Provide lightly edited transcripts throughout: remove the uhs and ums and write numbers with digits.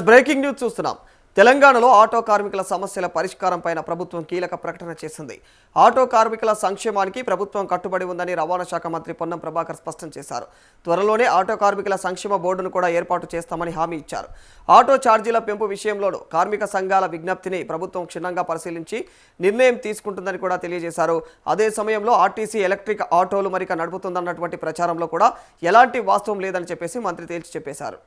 Breaking news చూస్తున్నాం. తెలంగాణలో auto కార్మికుల సమస్యల పరిష్కారంపైన ప్రభుత్వం కీలక ప్రకటన చేసింది. ఆటో కార్మికుల సంక్షేమానికి ప్రభుత్వం కట్టుబడి ఉందని రవాణా శాఖ మంత్రి పొన్నం ప్రభాకర్ స్పష్టం చేశారు. త్వరలోనే ఆటో కార్మికుల సంక్షేమ బోర్డును కూడా ఏర్పాటు చేస్తామని హామీ ఇచ్చారు. ఆటో ఛార్జీల పెంపు విషయంలోనూ కార్మిక సంఘాల విజ్ఞప్తిని ప్రభుత్వం క్షుణ్ణంగా పరిశీలించి నిర్ణయం తీసుకుంటుందని కూడా తెలియజేశారు. అదే సమయంలో ఆర్టీసీ ఎలక్ట్రిక్ ఆటోలు మరిక నడుపుతుందన్నటువంటి ప్రచారంలో కూడా ఎలాంటి వాస్తవం లేదని చెప్పేసి మంత్రి తేల్చి చెప్పేశారు.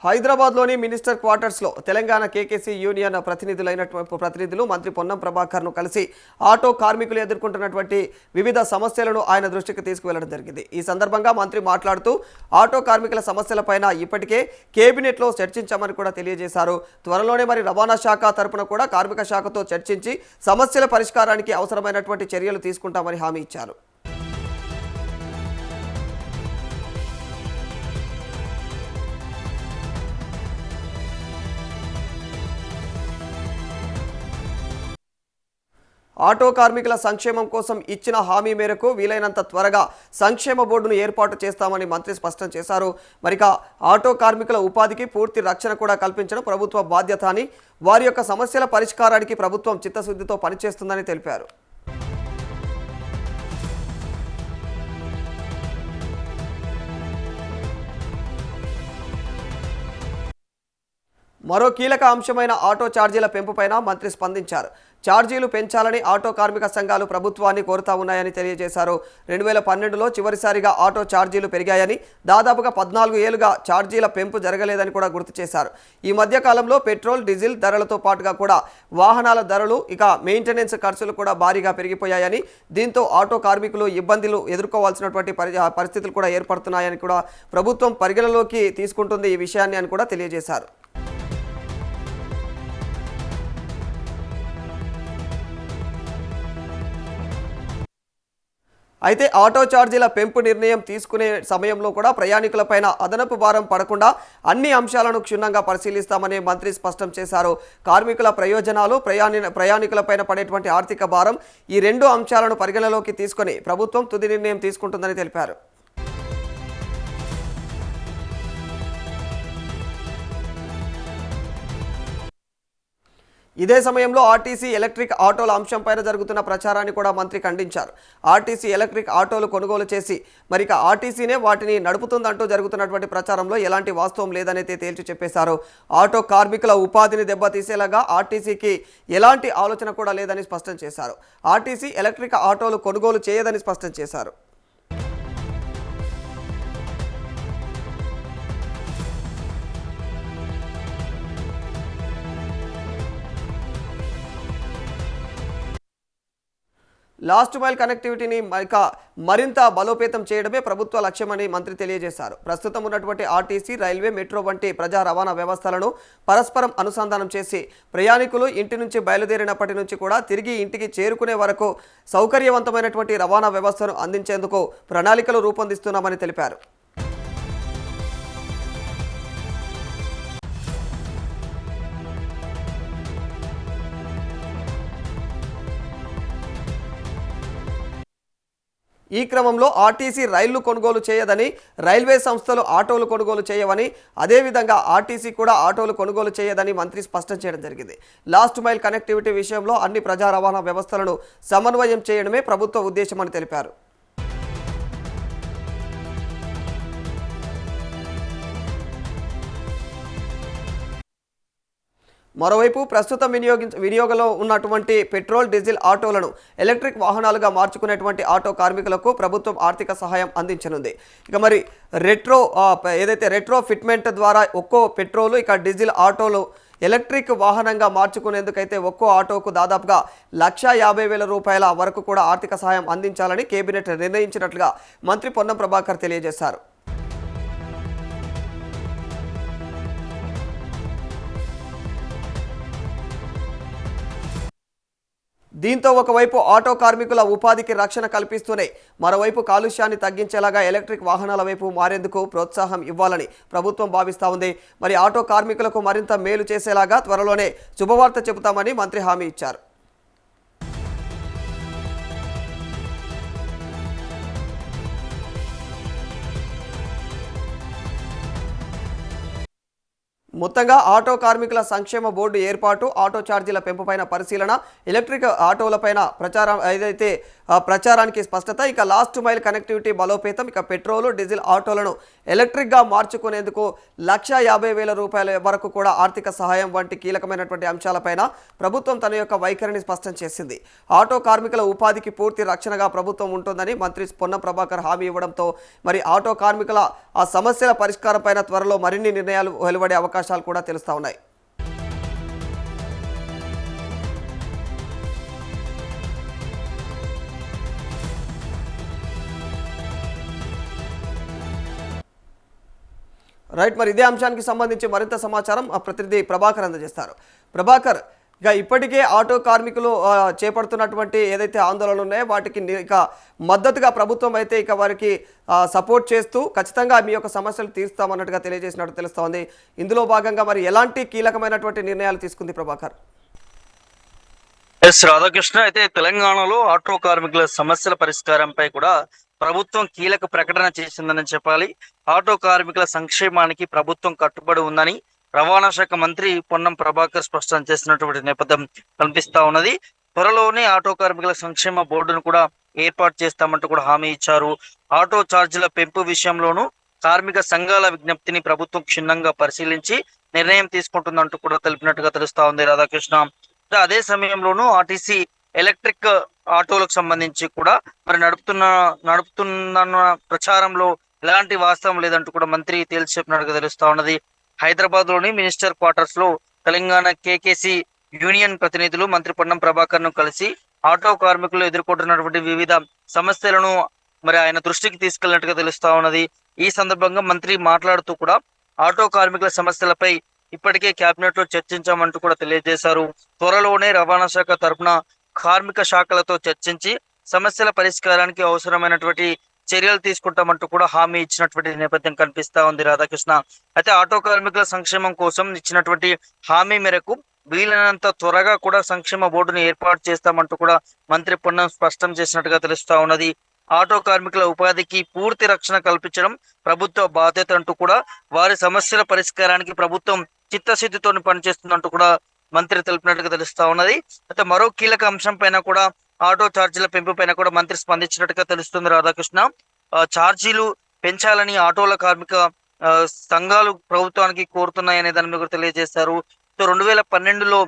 హైదరాబాద్లోని మినిస్టర్ క్వార్టర్స్లో తెలంగాణ కేకేసీ యూనియన్ ప్రతినిధులు మంత్రి పొన్నం ప్రభాకర్ను కలిసి ఆటో కార్మికులు ఎదుర్కొంటున్నటువంటి వివిధ సమస్యలను ఆయన దృష్టికి తీసుకువెళ్లడం జరిగింది. ఈ సందర్భంగా మంత్రి మాట్లాడుతూ ఆటో కార్మికుల సమస్యలపైన ఇప్పటికే కేబినెట్లో చర్చించామని కూడా తెలియజేశారు. త్వరలోనే రవాణా శాఖ తరపున కూడా కార్మిక శాఖతో చర్చించి సమస్యల పరిష్కారానికి అవసరమైనటువంటి చర్యలు తీసుకుంటామని హామీ ఇచ్చారు. ఆటో కార్మికుల సంక్షేమం కోసం ఇచ్చిన హామీ మేరకు వీలైనంత త్వరగా సంక్షేమ బోర్డును ఏర్పాటు చేస్తామని మంత్రి స్పష్టం చేశారు. ఆటో కార్మికుల ఉపాధికి పూర్తి రక్షణ కూడా కల్పించడం ప్రభుత్వ బాధ్యత అని, వారి యొక్క సమస్యల పరిష్కారానికి ప్రభుత్వం చిత్తశుద్ధితో పనిచేస్తుందని తెలిపారు. మరో కీలక అంశమైన ఆటో ఛార్జీల పెంపుపైన మంత్రి స్పందించారు. ఛార్జీలు పెంచాలని ఆటో కార్మిక సంఘాలు ప్రభుత్వాన్ని కోరుతా ఉన్నాయని తెలియజేశారు. 2012లో చివరిసారిగా ఆటో ఛార్జీలు పెరిగాయని, దాదాపుగా 14 ఏళ్లుగా ఛార్జీల పెంపు జరగలేదని కూడా గుర్తు చేశారు. ఈ మధ్య కాలంలో పెట్రోల్, డీజిల్ ధరలతో పాటుగా కూడా వాహనాల ధరలు, మెయింటెనెన్స్ ఖర్చులు కూడా భారీగా పెరిగిపోయాయని, దీంతో ఆటో కార్మికులు ఇబ్బందులు ఎదుర్కోవాల్సినటువంటి పరిస్థితులు కూడా ఏర్పడుతున్నాయని కూడా ప్రభుత్వం పరిగణలోకి తీసుకుంటుంది ఈ విషయాన్ని అని కూడా తెలియజేశారు. అయితే ఆటో ఛార్జీల పెంపు నిర్ణయం తీసుకునే సమయంలో కూడా ప్రయాణికులపైన అదనపు భారం పడకుండా అన్ని అంశాలను క్షుణ్ణంగా పరిశీలిస్తామని మంత్రి స్పష్టం చేశారు. కార్మికుల ప్రయోజనాలు, ప్రయాణికులపైన పడేటువంటి ఆర్థిక భారం, ఈ రెండు అంశాలను పరిగణలోకి తీసుకొని ప్రభుత్వం తుది నిర్ణయం తీసుకుంటుందని తెలిపారు. ఇదే సమయంలో ఆర్టీసీ ఎలక్ట్రిక్ ఆటోల అంశంపైన జరుగుతున్న ప్రచారాన్ని కూడా మంత్రి ఖండించారు. ఆర్టీసీ ఎలక్ట్రిక్ ఆటోలు కొనుగోలు చేసి ఆర్టీసీనే వాటిని నడుపుతుందంటూ జరుగుతున్నటువంటి ప్రచారంలో ఎలాంటి వాస్తవం లేదనైతే తేల్చి చెప్పేశారు. ఆటో కార్మికుల ఉపాధిని దెబ్బతీసేలాగా ఆర్టీసీకి ఎలాంటి ఆలోచన కూడా లేదని స్పష్టం చేశారు. ఆర్టీసీ ఎలక్ట్రిక్ ఆటోలు కొనుగోలు చేయదని స్పష్టం చేశారు. లాస్ట్ మైల్ కనెక్టివిటీని మరింత బలోపేతం చేయడమే ప్రభుత్వ లక్ష్యమని మంత్రి తెలియజేశారు. ప్రస్తుతం ఉన్నటువంటి ఆర్టీసీ, రైల్వే, మెట్రో వంటి ప్రజా రవాణా వ్యవస్థలను పరస్పరం అనుసంధానం చేసి ప్రయాణికులు ఇంటి నుంచి బయలుదేరినప్పటి నుంచి కూడా తిరిగి ఇంటికి చేరుకునే వరకు సౌకర్యవంతమైనటువంటి రవాణా వ్యవస్థను అందించేందుకు ప్రణాళికలు రూపొందిస్తున్నామని తెలిపారు. ఈ క్రమంలో ఆర్టీసీ రైళ్లు కొనుగోలు చేయదని, రైల్వే సంస్థలు ఆటోలు కొనుగోలు చేయవని, అదేవిధంగా ఆర్టీసీ కూడా ఆటోలు కొనుగోలు చేయదని మంత్రి స్పష్టం చేయడం జరిగింది. లాస్ట్ మైల్ కనెక్టివిటీ విషయంలో అన్ని ప్రజా రవాణా వ్యవస్థలను సమన్వయం చేయడమే ప్రభుత్వ ఉద్దేశమని తెలిపారు. మరోవైపు ప్రస్తుతం వినియోగంలో ఉన్నటువంటి పెట్రోల్, డీజిల్ ఆటోలను ఎలక్ట్రిక్ వాహనాలుగా మార్చుకునేటువంటి ఆటో కార్మికులకు ప్రభుత్వం ఆర్థిక సహాయం అందించనుంది. రెట్రో ఫిట్మెంట్ ద్వారా ఒక్కో పెట్రోలు, డీజిల్ ఆటోలు ఎలక్ట్రిక్ వాహనంగా మార్చుకునేందుకైతే ఒక్కో ఆటోకు దాదాపుగా 1,50,000 రూపాయల వరకు కూడా ఆర్థిక సహాయం అందించాలని కేబినెట్ నిర్ణయించినట్లుగా మంత్రి పొన్నం ప్రభాకర్ తెలియజేశారు. దీంతో ఒకవైపు ఆటో కార్మికుల ఉపాధికి రక్షణ కల్పిస్తూనే మరోవైపు కాలుష్యాన్ని తగ్గించేలాగా ఎలక్ట్రిక్ వాహనాల వైపు మారేందుకు ప్రోత్సాహం ఇవ్వాలని ప్రభుత్వం భావిస్తూ ఉంది. ఆటో కార్మికులకు మరింత మేలు చేసేలాగా త్వరలోనే శుభవార్త చెబుతామని మంత్రి హామీ ఇచ్చారు. మొత్తంగా ఆటో కార్మికుల సంక్షేమ బోర్డు ఏర్పాటు, ఆటో ఛార్జీల పెంపుపైన పరిశీలన, ఎలక్ట్రిక్ ఆటోలపైన ప్రచారం ఏదైతే ప్రచారానికి స్పష్టత, ఇక లాస్ట్ మైల్ కనెక్టివిటీ బలోపేతం, ఇక పెట్రోలు డీజిల్ ఆటోలను ఎలక్ట్రిక్గా మార్చుకునేందుకు రూ. 1,50,000 వరకు కూడా ఆర్థిక సహాయం వంటి కీలకమైనటువంటి అంశాలపైన ప్రభుత్వం తన యొక్క వైఖరిని స్పష్టం చేసింది. ఆటో కార్మికుల ఉపాధికి పూర్తి రక్షణగా ప్రభుత్వం ఉంటుందని మంత్రి పొన్నం ప్రభాకర్ హామీ ఇవ్వడంతో మరి ఆటో కార్మికుల ఆ సమస్యల పరిష్కారం పైన త్వరలో మరిన్ని నిర్ణయాలు వెలువడే అవకాశాలు కూడా తెలుస్తా ఉన్నాయి. రైట్, మరి ఇదే అంశానికి సంబంధించి మరింత సమాచారం ఆ ప్రతినిధి ప్రభాకర్ అందజేస్తారు. ప్రభాకర్, ఇక ఇప్పటికే ఆటో కార్మికులు చేపడుతున్నటువంటి ఏదైతే ఆందోళనలు ఉన్నాయో వాటికి ఇక మద్దతుగా ప్రభుత్వం అయితే ఇక వారికి సపోర్ట్ చేస్తూ ఖచ్చితంగా మీ యొక్క సమస్యలు తీరుస్తామన్నట్టుగా తెలియజేసినట్టు తెలుస్తోంది. ఇందులో భాగంగా మరి ఎలాంటి కీలకమైనటువంటి నిర్ణయాలు తీసుకుంది ప్రభాకర్? రాధాకృష్ణ, అయితే తెలంగాణలో ఆటో కార్మికుల సమస్యల పరిష్కారంపై కూడా ప్రభుత్వం కీలక ప్రకటన చేసిందని చెప్పాలి. ఆటో కార్మికుల సంక్షేమానికి ప్రభుత్వం కట్టుబడి ఉందని రవాణా శాఖ మంత్రి పొన్నం ప్రభాకర్ స్పష్టం చేసినటువంటి నేపథ్యం కనిపిస్తా ఉన్నది. త్వరలోనే ఆటో కార్మికుల సంక్షేమ బోర్డును కూడా ఏర్పాటు చేస్తామంటూ కూడా హామీ ఇచ్చారు. ఆటో ఛార్జీల పెంపు విషయంలోనూ కార్మిక సంఘాల విజ్ఞప్తిని ప్రభుత్వం క్షుణ్ణంగా పరిశీలించి నిర్ణయం తీసుకుంటుందంటూ కూడా తెలిపినట్టుగా తెలుస్తా ఉంది రాధాకృష్ణ. అదే సమయంలోనూ ఆర్టీసీ ఎలక్ట్రిక్ ఆటోలకు సంబంధించి కూడా మరి నడుపుతున్న ప్రచారంలో ఎలాంటి వాస్తవం లేదంటూ కూడా మంత్రి తేల్చి చెప్పినట్టుగా తెలుస్తా ఉన్నది. హైదరాబాద్ లోని మినిస్టర్ క్వార్టర్స్ లో తెలంగాణ కేకేసి యూనియన్ ప్రతినిధులు మంత్రి పొన్నం ప్రభాకర్ ను కలిసి ఆటో కార్మికులు ఎదుర్కొంటున్నటువంటి వివిధ సమస్యలను మరి ఆయన దృష్టికి తీసుకెళ్లినట్టుగా తెలుస్తా ఉన్నది. ఈ సందర్భంగా మంత్రి మాట్లాడుతూ కూడా ఆటో కార్మికుల సమస్యలపై ఇప్పటికే కేబినెట్ లో చర్చించామంటూ కూడా తెలియజేశారు. త్వరలోనే రవాణా శాఖ తరఫున కార్మిక శాఖలతో చర్చించి సమస్యల పరిష్కారానికి అవసరమైనటువంటి చర్యలు తీసుకుంటామంటూ కూడా హామీ ఇచ్చినటువంటి నేపథ్యం కనిపిస్తా ఉంది రాధాకృష్ణ. అయితే ఆటో కార్మికుల సంక్షేమం కోసం ఇచ్చినటువంటి హామీ మేరకు వీలైనంత త్వరగా కూడా సంక్షేమ బోర్డును ఏర్పాటు చేస్తామంటూ కూడా మంత్రి పొన్నం స్పష్టం చేసినట్టుగా తెలుస్తా ఉన్నది. ఆటో కార్మికుల ఉపాధికి పూర్తి రక్షణ కల్పించడం ప్రభుత్వ బాధ్యత అంటూ కూడా వారి సమస్యల పరిష్కారానికి ప్రభుత్వం చిత్తశుద్ధితో పనిచేస్తుందంటూ కూడా మంత్రి తెలిపినట్టుగా తెలుస్తా ఉన్నది. అయితే మరో కీలక అంశం పైన కూడా ఆటో ఛార్జీల పెంపు పైన కూడా మంత్రి స్పందించినట్టుగా తెలుస్తుంది రాధాకృష్ణ. ఛార్జీలు పెంచాలని ఆటోల కార్మిక సంఘాలు ప్రభుత్వానికి కోరుతున్నాయనే దాని మీద తెలియజేశారు. సో 2012లో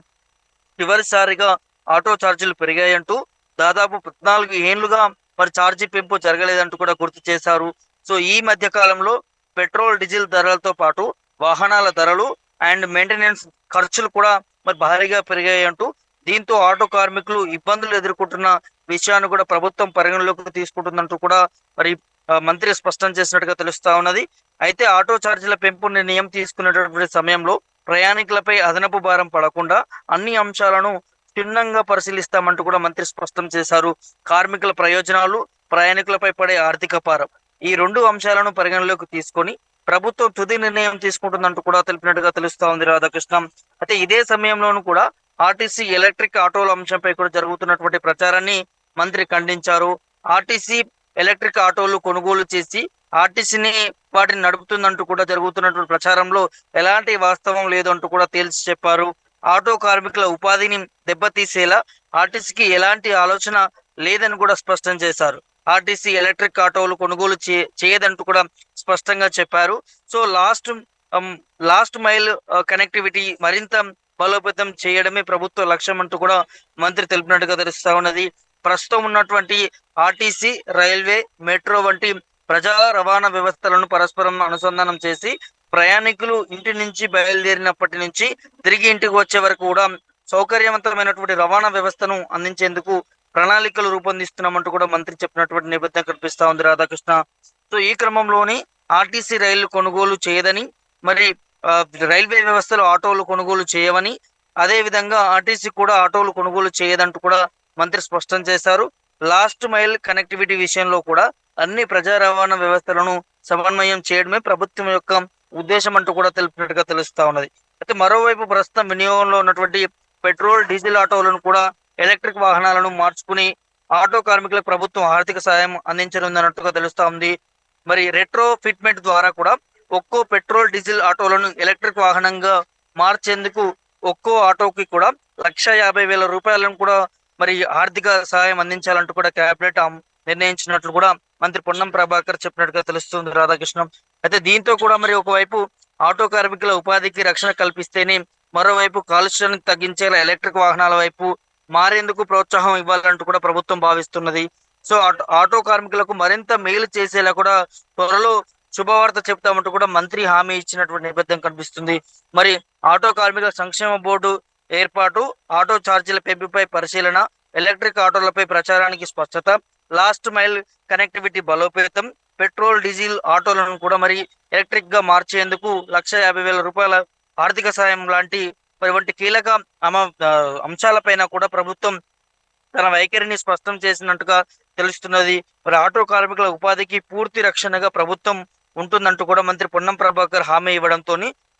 చివరిసారిగా ఆటో ఛార్జీలు పెరిగాయంటూ దాదాపు 14 ఏళ్లుగా మరి ఛార్జీ పెంపు జరగలేదంటూ కూడా గుర్తు చేశారు. సో ఈ మధ్య కాలంలో పెట్రోల్ డీజిల్ ధరలతో పాటు వాహనాల ధరలు అండ్ మెయింటెనెన్స్ ఖర్చులు కూడా మరి భారీగా పెరిగాయంటూ దీంతో ఆటో కార్మికులు ఇబ్బందులు ఎదుర్కొంటున్న విషయాన్ని కూడా ప్రభుత్వం పరిగణలోకి తీసుకుంటుందంటూ కూడా మరి మంత్రి స్పష్టం చేసినట్టుగా తెలుస్తా ఉన్నది. అయితే ఆటో ఛార్జీల పెంపు నిర్ణయం తీసుకునేటటువంటి సమయంలో ప్రయాణికులపై అదనపు భారం పడకుండా అన్ని అంశాలను క్షుణ్ణంగా పరిశీలిస్తామంటూ కూడా మంత్రి స్పష్టం చేశారు. కార్మికుల ప్రయోజనాలు, ప్రయాణికులపై పడే ఆర్థిక భారం, ఈ రెండు అంశాలను పరిగణలోకి తీసుకొని ప్రభుత్వం తుది నిర్ణయం తీసుకుంటుందంటూ కూడా తెలిపినట్టుగా తెలుస్తా ఉంది రాధాకృష్ణ. అయితే ఇదే సమయంలోనూ కూడా ఆర్టీసీ ఎలక్ట్రిక్ ఆటోల అంశంపై కూడా జరుగుతున్నటువంటి ప్రచారాన్ని మంత్రి ఖండించారు. ఆర్టీసీ ఎలక్ట్రిక్ ఆటోలు కొనుగోలు చేసి ఆర్టీసీని వాటిని నడుపుతుందంటూ కూడా జరుగుతున్నటువంటి ప్రచారంలో ఎలాంటి వాస్తవం లేదంటూ కూడా తేల్చి చెప్పారు. ఆటో కార్మికుల ఉపాధిని దెబ్బతీసేలా ఆర్టీసీకి ఎలాంటి ఆలోచన లేదని కూడా స్పష్టం చేశారు. ఆర్టీసీ ఎలక్ట్రిక్ ఆటోలు కొనుగోలు చేయదంటూ కూడా స్పష్టంగా చెప్పారు. సో లాస్ట్ మైల్ కనెక్టివిటీ మరింత బలోపేతం చేయడమే ప్రభుత్వ లక్ష్యం అంటూ కూడా మంత్రి తెలిపినట్టుగా తెలుస్తా ఉన్నది. ప్రస్తుతం ఉన్నటువంటి ఆర్టీసీ, రైల్వే, మెట్రో వంటి ప్రజా రవాణా వ్యవస్థలను పరస్పరం అనుసంధానం చేసి ప్రయాణికులు ఇంటి నుంచి బయలుదేరినప్పటి నుంచి తిరిగి ఇంటికి వచ్చే వరకు కూడా సౌకర్యవంతమైనటువంటి రవాణా వ్యవస్థను అందించేందుకు ప్రణాళికలు రూపొందిస్తున్నామంటూ కూడా మంత్రి చెప్పినటువంటి నేపథ్యం కనిపిస్తా ఉంది రాధాకృష్ణ. సో ఈ క్రమంలోని ఆర్టీసీ రైళ్లు కొనుగోలు చేయదని, మరి రైల్వే వ్యవస్థలో ఆటోలు కొనుగోలు చేయవని, అదే విధంగా ఆర్టీసీ కూడా ఆటోలు కొనుగోలు చేయదంటూ కూడా మంత్రి స్పష్టం చేశారు. లాస్ట్ మైల్ కనెక్టివిటీ విషయంలో కూడా అన్ని ప్రజా రవాణా వ్యవస్థలను సమన్వయం చేయడమే ప్రభుత్వం యొక్క ఉద్దేశం అంటూ కూడా తెలిపినట్టుగా తెలుస్తా ఉన్నది. అయితే మరోవైపు ప్రస్తుతం వినియోగంలో ఉన్నటువంటి పెట్రోల్, డీజిల్ ఆటోలను కూడా ఎలక్ట్రిక్ వాహనాలను మార్చుకుని ఆటో కార్మికులకు ప్రభుత్వం ఆర్థిక సాయం అందించనుందన్నట్టుగా తెలుస్తా ఉంది. మరి రెట్రో ఫిట్మెంట్ ద్వారా కూడా ఒక్కో పెట్రోల్ డీజిల్ ఆటోలను ఎలక్ట్రిక్ వాహనంగా మార్చేందుకు ఒక్కో ఆటోకి కూడా 1,50,000 రూపాయలను కూడా మరి ఆర్థిక సహాయం అందించాలంటూ కూడా కేబినెట్ నిర్ణయించినట్లు కూడా మంత్రి పొన్నం ప్రభాకర్ చెప్పినట్టుగా తెలుస్తుంది రాధాకృష్ణ. అయితే దీంతో కూడా మరి ఒకవైపు ఆటో కార్మికుల ఉపాధికి రక్షణ కల్పిస్తేనే మరోవైపు కాలుష్యాన్ని తగ్గించేలా ఎలక్ట్రిక్ వాహనాల వైపు మారేందుకు ప్రోత్సాహం ఇవ్వాలంటూ కూడా ప్రభుత్వం భావిస్తున్నది. సో ఆటో కార్మికులకు మరింత మేలు చేసేలా కూడా త్వరలో శుభవార్త చెప్తామంటూ కూడా మంత్రి హామీ ఇచ్చినటువంటి నేపథ్యం కనిపిస్తుంది. మరి ఆటో కార్మికుల సంక్షేమ బోర్డు ఏర్పాటు, ఆటో ఛార్జీల పెంపుపై పరిశీలన, ఎలక్ట్రిక్ ఆటోలపై ప్రచారానికి స్పష్టత, లాస్ట్ మైల్ కనెక్టివిటీ బలోపేతం, పెట్రోల్ డీజిల్ ఆటోలను కూడా మరి ఎలక్ట్రిక్ గా మార్చేందుకు 1,50,000 రూపాయల ఆర్థిక సాయం లాంటి మరి వంటి కీలక అంశాలపైన కూడా ప్రభుత్వం తన వైఖరిని స్పష్టం చేసినట్టుగా తెలుస్తున్నది. మరి ఆటో కార్మికుల ఉపాధికి పూర్తి రక్షణగా ప్రభుత్వం ఉంటుందంటూ కూడా మంత్రి పొన్నం ప్రభాకర్ హామీ ఇవ్వడంతో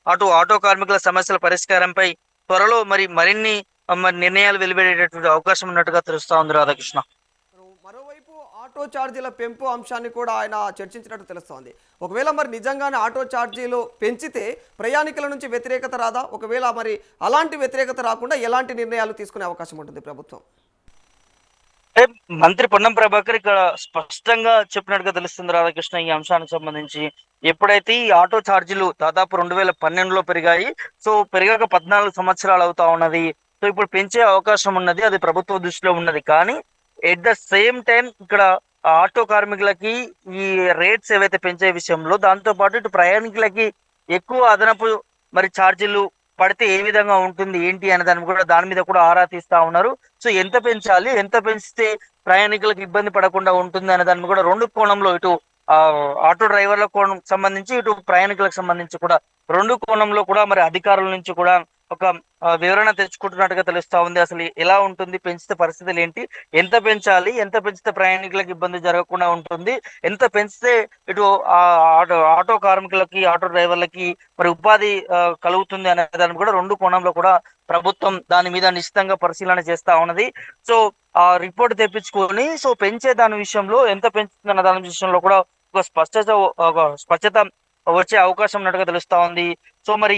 అటు ఆటో కార్మికుల సమస్యల పరిష్కారంపై త్వరలో మరిన్ని నిర్ణయాలు వెలువడేటటువంటి అవకాశం ఉన్నట్టుగా తెలుస్తా ఉంది రాధాకృష్ణ. మరోవైపు ఆటో ఛార్జీల పెంపు అంశాన్ని కూడా ఆయన చర్చించినట్టు తెలుస్తోంది. ఒకవేళ మరి నిజంగానే ఆటో ఛార్జీలు పెంచితే ప్రయాణికుల నుంచి వ్యతిరేకత రాదా? ఒకవేళ మరి అలాంటి వ్యతిరేకత రాకుండా ఎలాంటి నిర్ణయాలు తీసుకునే అవకాశం ఉంటుంది ప్రభుత్వం? మంత్రి పొన్నం ప్రభాకర్ ఇక్కడ స్పష్టంగా చెప్పినట్టుగా తెలుస్తుంది రాధాకృష్ణ. ఈ అంశానికి సంబంధించి ఎప్పుడైతే ఈ ఆటో ఛార్జీలు దాదాపు 2012లో పెరిగాయి, సో పెరిగాక 14 సంవత్సరాలు అవుతా ఉన్నది. సో ఇప్పుడు పెంచే అవకాశం ఉన్నది, అది ప్రభుత్వ దృష్టిలో ఉన్నది. కానీ ఎట్ ద సేమ్ టైం ఇక్కడ ఆటో కార్మికులకి ఈ రేట్స్ ఏవైతే పెంచే విషయంలో, దాంతో పాటు ఇటు ప్రయాణికులకి ఎక్కువ అదనపు మరి ఛార్జీలు పడితే ఏ విధంగా ఉంటుంది ఏంటి అనే దాని మీద కూడా ఆరా తీస్తా ఉన్నారు. సో ఎంత పెంచాలి, ఎంత పెంచితే ప్రయాణికులకు ఇబ్బంది పడకుండా ఉంటుంది అనే దాన్ని కూడా రెండు కోణంలో, ఇటు ఆటో డ్రైవర్ల కోణం సంబంధించి, ఇటు ప్రయాణికులకు సంబంధించి కూడా రెండు కోణంలో కూడా మరి అధికారుల నుంచి కూడా ఒక వివరణ తెచ్చుకుంటున్నట్టుగా తెలుస్తా ఉంది. అసలు ఎలా ఉంటుంది, పెంచితే పరిస్థితులు ఏంటి, ఎంత పెంచాలి, ఎంత పెంచితే ప్రయాణికులకు ఇబ్బంది జరగకుండా ఉంటుంది, ఎంత పెంచితే ఇటు ఆటో కార్మికులకి, ఆటో డ్రైవర్లకి మరి ఉపాధి కలుగుతుంది అనే దాన్ని కూడా రెండు కోణంలో కూడా ప్రభుత్వం దాని మీద నిశ్చితంగా పరిశీలన చేస్తా ఉన్నది. సో ఆ రిపోర్ట్ తెప్పించుకొని సో పెంచే దాని విషయంలో, ఎంత పెంచుతుంది అన్న దాని విషయంలో కూడా ఒక స్పష్టత వచ్చే అవకాశం ఉన్నట్టుగా తెలుస్తా ఉంది. సో మరి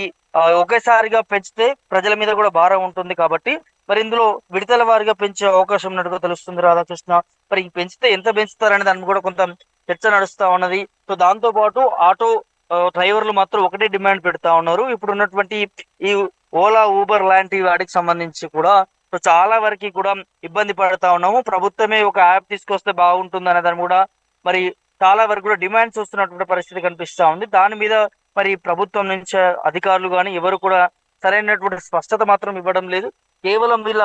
ఒకేసారిగా పెంచితే ప్రజల మీద కూడా భారం ఉంటుంది కాబట్టి మరి ఇందులో విడతల వారిగా పెంచే అవకాశం ఉన్నట్టుగా తెలుస్తుంది రాధాకృష్ణ. మరి పెంచితే ఎంత పెంచుతారనే దాన్ని కూడా కొంత చర్చ నడుస్తా ఉన్నది. సో దాంతో పాటు ఆటో డ్రైవర్లు మాత్రం ఒకటే డిమాండ్ పెడతా ఉన్నారు. ఇప్పుడు ఉన్నటువంటి ఈ ఓలా, ఊబర్ లాంటి వాటికి సంబంధించి కూడా సో చాలా వరకు కూడా ఇబ్బంది పడతా ఉన్నాము, ప్రభుత్వమే ఒక యాప్ తీసుకొస్తే బాగుంటుంది అనే దాన్ని కూడా మరి చాలా వరకు కూడా డిమాండ్స్ వస్తున్నటువంటి పరిస్థితి కనిపిస్తా ఉంది. దాని మీద మరి ప్రభుత్వం నుంచి అధికారులు కానీ ఎవరు కూడా సరైనటువంటి స్పష్టత మాత్రం ఇవ్వడం లేదు. కేవలం వీళ్ళ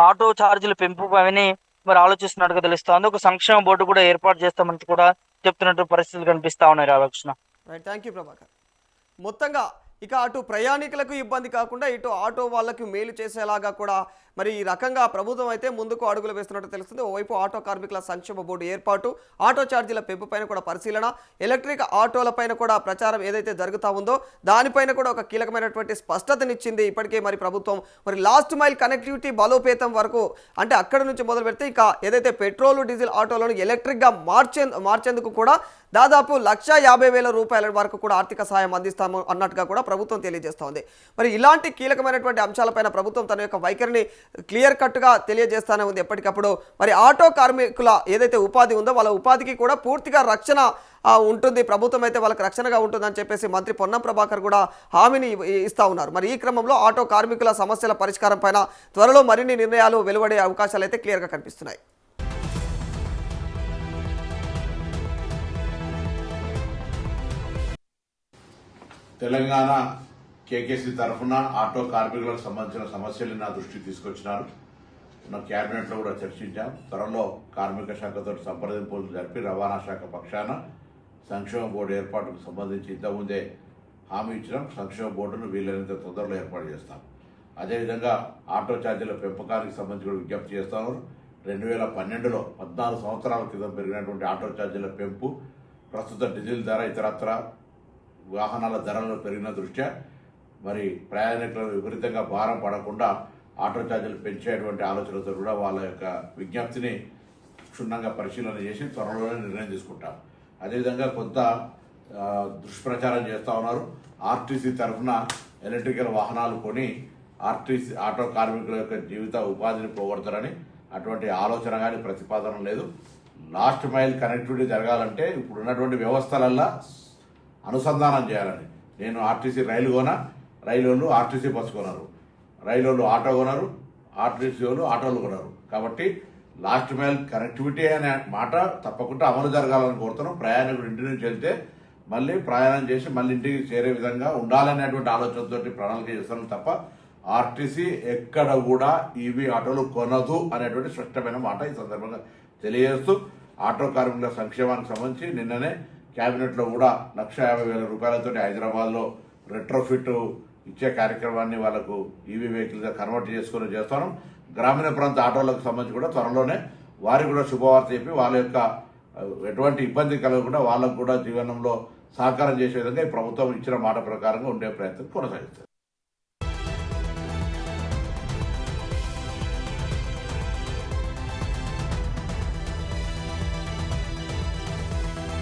ఆటో ఛార్జీల పెంపు పైనే మరి ఆలోచిస్తున్నట్టుగా తెలుస్తా ఉంది. ఒక సంక్షేమ బోర్డు కూడా ఏర్పాటు చేస్తామని కూడా చెప్తున్నట్టు పరిస్థితులు కనిపిస్తా ఉన్నాయి Radhakrishna. Right, thank you Prabhakar. మొత్తంగా ఇక అటు ప్రయాణికులకు ఇబ్బంది కాకుండా ఇటు ఆటో వాళ్ళకి మేలు చేసేలాగా కూడా మరి ఈ రకంగా ప్రభుత్వం అయితే ముందుకు అడుగులు వేస్తున్నట్టు తెలుస్తుంది. ఓవైపు ఆటో కార్మికుల సంక్షేమ బోర్డు ఏర్పాటు, ఆటో ఛార్జీల పెంపు పైన కూడా పరిశీలన, ఎలక్ట్రిక్ ఆటోలపైన కూడా ప్రచారం ఏదైతే జరుగుతూ ఉందో దానిపైన కూడా ఒక కీలకమైనటువంటి స్పష్టతనిచ్చింది ఇప్పటికే మరి ప్రభుత్వం. మరి లాస్ట్ మైల్ కనెక్టివిటీ బలోపేతం వరకు, అంటే అక్కడ నుంచి మొదలు పెడితే ఇక ఏదైతే పెట్రోల్ డీజిల్ ఆటోలను ఎలక్ట్రిక్గా మార్చేందుకు కూడా దాదాపు 1,50,000 రూపాయల వరకు కూడా ఆర్థిక సహాయం అందిస్తాము అన్నట్టుగా కూడా ప్రభుత్వం తెలియజేస్తోంది. మరి ఇలాంటి కీలకమైనటువంటి అంశాలపైన ప్రభుత్వం తన యొక్క వైఖరిని క్లియర్ కట్గా తెలియజేస్తూనే ఉంది ఎప్పటికప్పుడు. మరి ఆటో కార్మికుల ఏదైతే ఉపాధి ఉందో వాళ్ళ ఉపాధికి కూడా పూర్తిగా రక్షణ ఉంటుంది, ప్రభుత్వం అయితే వాళ్ళకి రక్షణగా ఉంటుందని చెప్పేసి మంత్రి పొన్నం ప్రభాకర్ కూడా హామీని ఇస్తా ఉన్నారు. మరి ఈ క్రమంలో ఆటో కార్మికుల సమస్యల పరిష్కారం పైన త్వరలో మరిన్ని నిర్ణయాలు వెలువడే అవకాశాలు అయితే క్లియర్గా కనిపిస్తున్నాయి. తెలంగాణ కేకేసీ తరఫున ఆటో కార్మికులకు సంబంధించిన సమస్యలు నా దృష్టికి తీసుకొచ్చినారు. నా క్యాబినెట్లో కూడా చర్చించాం. త్వరలో కార్మిక శాఖతో సంప్రదింపులు జరిపి రవాణా శాఖ పక్షాన సంక్షేమ బోర్డు ఏర్పాటుకు సంబంధించి ఇంతకుముందే హామీ ఇచ్చినాం. సంక్షేమ బోర్డును వీలైనంత తొందరలో ఏర్పాటు చేస్తాం. అదేవిధంగా ఆటో ఛార్జీల పెంపకానికి సంబంధించి కూడా విజ్ఞప్తి చేస్తాను. 2012లో 14 సంవత్సరాల క్రితం పెరిగినటువంటి ఆటో ఛార్జీల పెంపు, ప్రస్తుత డీజిల్ ధర, ఇతరత్ర వాహనాల ధరలు పెరిగిన దృష్ట్యా మరి ప్రయాణికులకు విపరీతంగా భారం పడకుండా ఆటో ఛార్జీలు పెంచేటువంటి ఆలోచనతో కూడా వాళ్ళ యొక్క విజ్ఞప్తిని క్షుణ్ణంగా పరిశీలన చేసి త్వరలోనే నిర్ణయం తీసుకుంటాం. అదేవిధంగా కొంత దుష్ప్రచారం చేస్తూ ఉన్నారు. ఆర్టీసీ తరఫున ఎలక్ట్రికల్ వాహనాలు కొని ఆర్టీసీ ఆటో కార్మికుల యొక్క జీవిత ఉపాధిని పోగొడతారని అటువంటి ఆలోచన కానీ ప్రతిపాదన లేదు. లాస్ట్ మైల్ కనెక్టివిటీ జరగాలంటే ఇప్పుడు ఉన్నటువంటి వ్యవస్థలల్లో అనుసంధానం చేయాలని. నేను ఆర్టీసీ రైలు కొన, రైలు వాళ్ళు ఆర్టీసీ బస్సు కొనరు, రైలు వాళ్ళు ఆటో కొనరు, ఆర్టీసీ వాళ్ళు ఆటోలు కొనరు. కాబట్టి లాస్ట్ మైల్ కనెక్టివిటీ అనే మాట తప్పకుండా అమలు జరగాలని కోరుతున్నాం. ప్రయాణికుడు ఇంటి నుంచి వెళ్తే మళ్ళీ ప్రయాణం చేసి మళ్ళీ ఇంటికి చేరే విధంగా ఉండాలనేటువంటి ఆలోచనతోటి ప్రణాళిక చేస్తున్నాం తప్ప ఆర్టీసీ ఎక్కడ కూడా ఈవీ ఆటోలు కొనదు అనేటువంటి స్పష్టమైన మాట ఈ సందర్భంగా తెలియజేస్తూ, ఆటో కార్మికుల సంక్షేమానికి సంబంధించి నిన్ననే కేబినెట్లో కూడా 1,50,000 రూపాయలతో హైదరాబాద్లో రెట్రోఫిట్ ఇచ్చే కార్యక్రమాన్ని వాళ్ళకు ఈవీ వెహికల్గా కన్వర్ట్ చేసుకుని చేస్తాను. గ్రామీణ ప్రాంత ఆటోలకు సంబంధించి కూడా త్వరలోనే వారికి కూడా శుభవార్త చెప్పి వాళ్ళ యొక్క ఎటువంటి ఇబ్బంది కలగకుండా వాళ్ళకు కూడా జీవనంలో సహకారం చేసే విధంగా ఈ ప్రభుత్వం ఇచ్చిన మాట ప్రకారంగా ఉండే ప్రయత్నం కొనసాగిస్తారు.